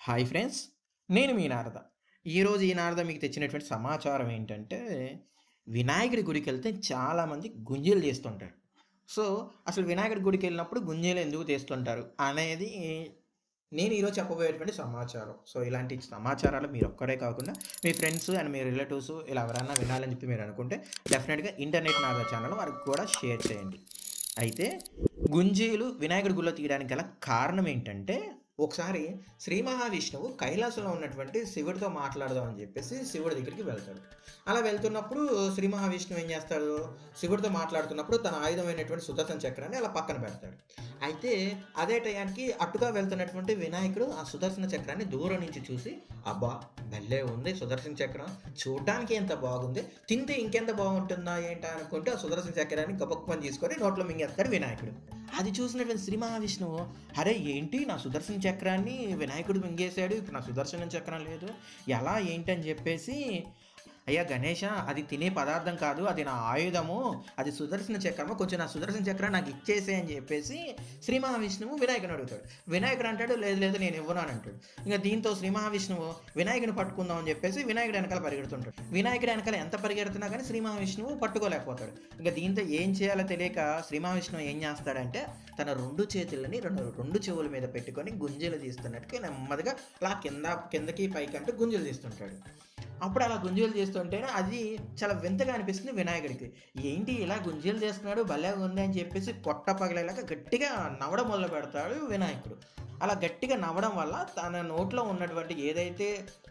Hi friends, నేను మీ నారద. ఈరోజు ఈ నారద మీకు తెచ్చినటువంటి సమాచారం ఏంటంటే, వినాయకుడి గుడికి వెళ్తే చాలామంది గుంజీలు తీస్తుంటారు. సో, అసలు వినాయకుడి గుడికి వెళ్ళినప్పుడు గుంజీలు ఎందుకు తీస్తుంటారు అనేది నేను ఈరోజు చెప్పబోయేటువంటి సమాచారం. సో, ఇలాంటి సమాచారాలు మీరు ఒక్కరే కాకుండా మీ ఫ్రెండ్స్ అండ్ మీ రిలేటివ్స్ ఇలా ఎవరైనా వినాలని చెప్పి మీరు అనుకుంటే డెఫినెట్గా ఇంటర్నెట్ నారద ఛానల్ వారికి కూడా షేర్ చేయండి. అయితే గుంజీలు వినాయకుడి గుడిలో తీయడానికి గల కారణం ఏంటంటే, ఒకసారి శ్రీ మహావిష్ణువు కైలాసంలో ఉన్నటువంటి శివుడితో మాట్లాడదాం అని చెప్పేసి శివుడి దగ్గరికి వెళ్తాడు. అలా వెళ్తున్నప్పుడు శ్రీ మహావిష్ణువు ఏం చేస్తాడు, శివుడితో మాట్లాడుతున్నప్పుడు తన ఆయుధమైనటువంటి సుదర్శన చక్రాన్ని అలా పక్కన పెడతాడు. అయితే అదే టయానికి అటుగా వెళ్తున్నటువంటి వినాయకుడు ఆ సుదర్శన చక్రాన్ని దూరం నుంచి చూసి, అబ్బా భలే ఉంది సుదర్శన చక్రం, చూడడానికి ఎంత బాగుంది, తింటే ఇంకెంత బాగుంటుందా ఏంటా అనుకుంటే ఆ సుదర్శన చక్రాన్ని గబక్కుమని తీసుకొని నోట్లో మింగేస్తాడు వినాయకుడు. అది చూసినటువంటి శ్రీ మహావిష్ణువు, అరే ఏంటి నా సుదర్శన చక్రాన్ని వినాయకుడు మింగేశాడు, ఇప్పుడు నా సుదర్శన చక్రం లేదు, ఎలా ఏంటి అని చెప్పేసి, అయ్యా గణేష, అది తినే పదార్థం కాదు, అది నా ఆయుధము, అది సుదర్శన చక్రము, కొంచెం నా సుదర్శన చక్రం నాకు ఇచ్చేసే అని చెప్పేసి శ్రీ మహావిష్ణువు వినాయకుని అడుగుతాడు. వినాయకుడు అంటాడు, లేదు లేదు నేను ఇవ్వను అని అంటాడు. ఇంకా దీంతో శ్రీ మహావిష్ణువు వినాయకుని పట్టుకుందాం అని చెప్పేసి వినాయకుడు వెనకాల పరిగెడుతుంటాడు. వినాయకుడు వెనకాల ఎంత పరిగెడుతున్నా కానీ శ్రీ మహావిష్ణువు పట్టుకోలేకపోతాడు. ఇంకా దీంతో ఏం చేయాలో తెలియక శ్రీ మహావిష్ణువు ఏం చేస్తాడంటే, తన రెండు చేతులని రెండు చెవుల మీద పెట్టుకొని గుంజలు తీస్తున్నట్టుగా నెమ్మదిగా అలా కిందకి పైకి అంటూ గుంజలు తీస్తుంటాడు. అప్పుడు అలా గుంజీలు చేస్తుంటేనే అది చాలా వింతగా అనిపిస్తుంది వినాయకుడికి. ఏంటి ఇలా గుంజీలు చేస్తున్నాడు, భలే ఉంది అని చెప్పేసి పొట్ట పగలేలాగా గట్టిగా నవ్వడం మొదలు పెడతాడు వినాయకుడు. అలా గట్టిగా నవ్వడం వల్ల తన నోట్లో ఉన్నటువంటి ఏదైతే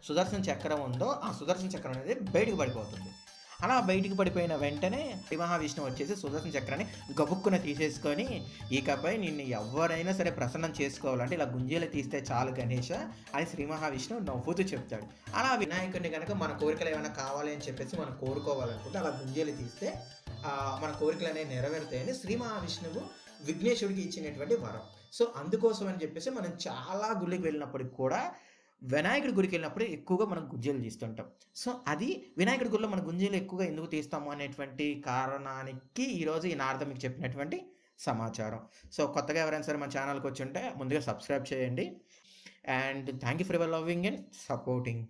సుదర్శన చక్రం ఉందో ఆ సుదర్శన చక్రం అనేది బయటకు పడిపోతుంది. అలా బయటికి పడిపోయిన వెంటనే శ్రీ మహావిష్ణువు వచ్చేసి సుదర్శన చక్రాన్ని గబుక్కున తీసేసుకొని, ఇకపై నిన్ను ఎవరైనా సరే ప్రసన్నం చేసుకోవాలంటే ఇలా గుంజీలు తీస్తే చాలు గణేష అని శ్రీ మహావిష్ణువు నవ్వుతూ చెప్తాడు. అలా వినాయకుడిని కనుక మన కోరికలు ఏమైనా కావాలి అని చెప్పేసి మనం కోరుకోవాలనుకుంటే అలా గుంజీలు తీస్తే మన కోరికలు అనేవి నెరవేరుతాయని శ్రీ మహావిష్ణువు విఘ్నేశ్వరుడికి ఇచ్చినటువంటి వరం. సో అందుకోసం అని చెప్పేసి మనం చాలా గుళ్ళకి వెళ్ళినప్పటికి కూడా వినాయకుడి గుడికి వెళ్ళినప్పుడు ఎక్కువగా మనం గుంజీలు తీస్తుంటాం. సో అది వినాయకుడి గుడిలో మన గుంజీలు ఎక్కువగా ఎందుకు తీస్తాము అనేటువంటి కారణానికి ఈరోజు ఈ నారద మీకు చెప్పినటువంటి సమాచారం. సో కొత్తగా ఎవరైనా సరే మన ఛానల్కి వచ్చి ఉంటే ముందుగా సబ్స్క్రైబ్ చేయండి. And thank you for your loving and supporting.